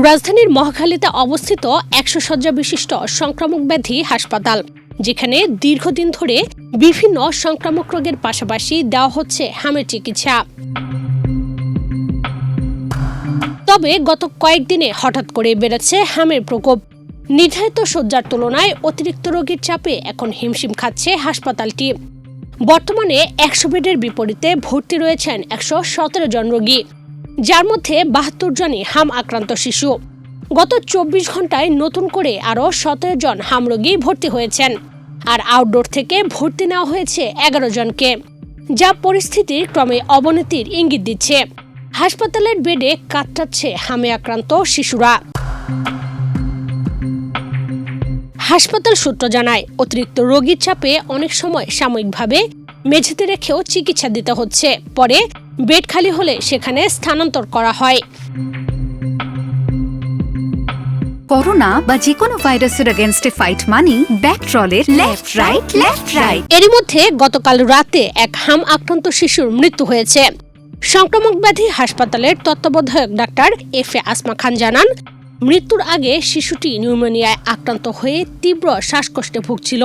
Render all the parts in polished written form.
রাজধানীর মহাখালীতে অবস্থিত ১০০ শয্যা বিশিষ্ট সংক্রামক ব্যাধি হাসপাতাল, যেখানে দীর্ঘদিন ধরে বিভিন্ন সংক্রামক রোগের পাশাপাশি দেওয়া হচ্ছে হামের চিকিৎসা। তবে গত কয়েকদিনে হঠাৎ করে বেড়েছে হামের প্রকোপ। নির্ধারিত শয্যার তুলনায় অতিরিক্ত রোগীর চাপে এখন হিমশিম খাচ্ছে হাসপাতালটি। বর্তমানে ১০০ বেডের বিপরীতে ভর্তি রয়েছেন ১১৭ জন রোগী, যার মধ্যে ৭২ জনই হাম আক্রান্ত শিশু। গত ২৪ ঘন্টায় নতুন করে আরও ১৭ জন হাম রোগী ভর্তি হয়েছেন, আর আউটডোর থেকে ভর্তি নেওয়া হয়েছে ১১ জনকে, যা পরিস্থিতির ক্রমে অবনতির ইঙ্গিত দিচ্ছে। হাসপাতালের বেডে কাতরাচ্ছে হামে আক্রান্ত শিশুরা। হাসপাতাল সূত্র জানায়, অতিরিক্ত রোগীর চাপে অনেক সময় সাময়িকভাবে মেঝেতে রেখেও চিকিৎসা দিতে হচ্ছে। পরে বেড খালি হলে সেখানে স্থানান্তর করা হয়। করোনা বা যে কোনো ভাইরাসের এগেইনস্টে ফাইট মানি ব্যাকট্রলের লেফট রাইট। এরই মধ্যে গতকাল রাতে এক হাম আক্রান্ত শিশুর মৃত্যু হয়েছে। সংক্রামক ব্যাধি হাসপাতালের তত্ত্বাবধায়ক ডাক্তার এফএ আসমা খান জানান, মৃত্যুর আগে শিশুটি নিউমোনিয়ায় আক্রান্ত হয়ে তীব্র শ্বাসকষ্টে ভুগছিল।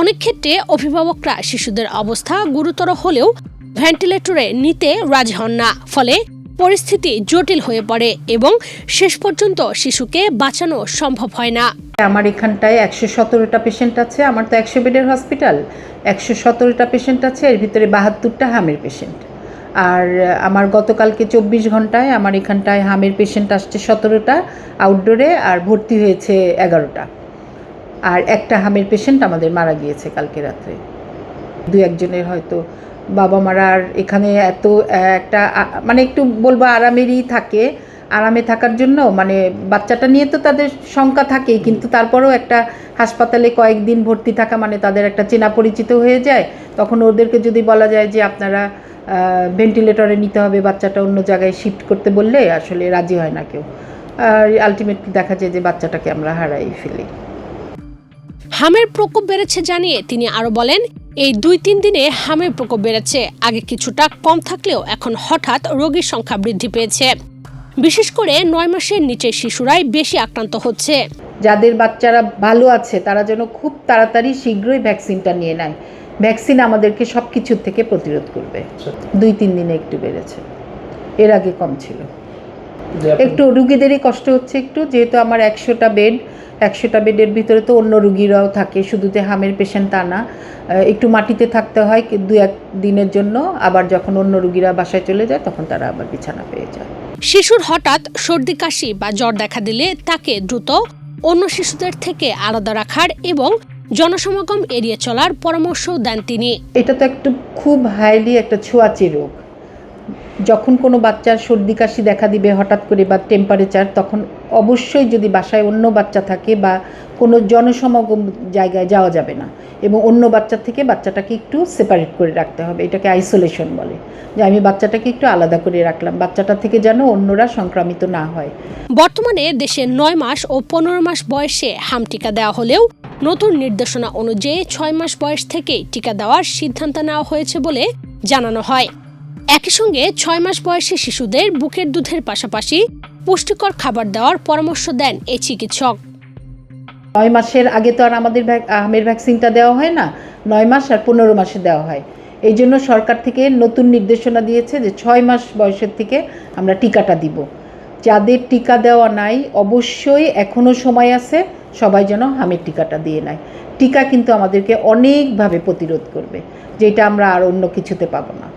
অনেক ক্ষেত্রে অভিভাবকরা শিশুদের অবস্থা গুরুতর হলেও ভেন্টিলেটরে নিতে রাজি হন না, ফলে পরিস্থিতি জটিল হয়ে পড়ে এবং শেষ পর্যন্ত শিশুকে বাঁচানো সম্ভব হয় না। আমার এখানটায় ১১৭টা পেশেন্ট আছে। আমার তো ১০০ বেডের হসপিটাল, ১১৭টা পেশেন্ট আছে, এর ভিতরে ৭২টা হামের পেশেন্ট। আর আমার গতকালকে ২৪ ঘন্টায় আমার এখানটায় হামের পেশেন্ট আসছে ১৭টা আউটডোরে, আর ভর্তি হয়েছে ১১টা। আর একটা হামের পেশেন্ট আমাদের মারা গিয়েছে কালকে রাত্রে। ২-১ জনের হয়তো বাবা মারা আর এখানে এত একটা মানে একটু বলবো আরামেরই থাকে। আরামে থাকার জন্য মানে বাচ্চাটা নিয়ে তো তাদের শঙ্কা থাকেই, কিন্তু তারপরেও একটা হাসপাতালে কয়েকদিন ভর্তি থাকা মানে তাদের একটা চেনা পরিচিত হয়ে যায়। তখন ওদেরকে যদি বলা যায় যে আপনারা ভেন্টিলেটরে নিতে হবে, বাচ্চাটা অন্য জায়গায় শিফট করতে বললে আসলে রাজি হয় না কেউ। আর আলটিমেটলি দেখা যায় যে বাচ্চাটাকে আমরা হারাই ফেলি। হামের প্রকোপ বেড়েছে জানিয়ে তিনি আরো বলেন, এই ২-৩ দিনে হামের প্রকোপ বেড়েছে। আগে কিছুটা কম থাকলেও এখন হঠাৎ রোগীর সংখ্যা বৃদ্ধি পেয়েছে। বিশেষ করে ৯ মাসের নিচের শিশুরাই বেশি আক্রান্ত হচ্ছে। যাদের বাচ্চারা ভালো আছে তারা যেন খুব তাড়াতাড়ি শীঘ্রই ভ্যাকসিনটা নিয়ে নেয়। ভ্যাকসিন আমাদেরকে সব কিছুর থেকে প্রতিরোধ করবে। ২-৩ দিনে একটু বেড়েছে, এর আগে কম ছিল। একটু রুগীদেরই কষ্ট হচ্ছে একটু, যেহেতু আমার ১০০টা বেডের ভিতরে তো অন্য রুগীরাও থাকে, শুধু যে হামের পেশেন্ট তা না। একটু মাটিতে থাকতে হয় ২-১ দিনের জন্য, আবার যখন অন্য রুগীরা বাসায় চলে যায় তখন তারা আবার বিছানা পেয়ে যায়। শিশুর হঠাৎ সর্দি কাশি বা জ্বর দেখা দিলে তাকে দ্রুত অন্য শিশুদের থেকে আলাদা রাখার এবং জনসমাগম এড়িয়ে চলার পরামর্শ দেন তিনি। এটা তো একটু খুব হাইলি একটা ছোঁয়াচে রোগ। যখন কোনো বাচ্চার সর্দি কাশি দেখা দিবে হঠাৎ করে বা টেম্পারেচার, তখন অবশ্যই যদি বাসায় অন্য বাচ্চা থাকে বা কোনো জনসমাগম জায়গায় যাওয়া যাবে না, এবং অন্য বাচ্চার থেকে বাচ্চাটাকে একটু সেপারেট করে রাখতে হবে। এটাকে আইসোলেশন বলে, যে আমি বাচ্চাটাকে একটু আলাদা করে রাখলাম, বাচ্চাটা থেকে যেন অন্যরা সংক্রামিত না হয়। বর্তমানে দেশে ৯ মাস ও ১৫ মাস বয়সে হাম টিকা দেওয়া হলেও নতুন নির্দেশনা অনুযায়ী ৬ মাস বয়স থেকেই টিকা দেওয়ার সিদ্ধান্ত নেওয়া হয়েছে বলে জানানো হয়। একই সঙ্গে ৬ মাস বয়সী শিশুদের বুকের দুধের পাশাপাশি পুষ্টিকর খাবার দেওয়ার পরামর্শ দেন এই চিকিৎসক। ৯ মাসের আগে তো আর আমাদের হামের ভ্যাকসিনটা দেওয়া হয় না, ৯ মাস আর ১৫ মাসে দেওয়া হয়। এই জন্য সরকার থেকে নতুন নির্দেশনা দিয়েছে যে ৬ মাস বয়সের থেকে আমরা টিকাটা দিব। যাদের টিকা দেওয়া নাই অবশ্যই এখনও সময় আছে, সবাই যেন হামের টিকাটা দিয়ে নেয়। টিকা কিন্তু আমাদেরকে অনেকভাবে প্রতিরোধ করবে, যেটা আমরা আর অন্য কিছুতে পাবো না।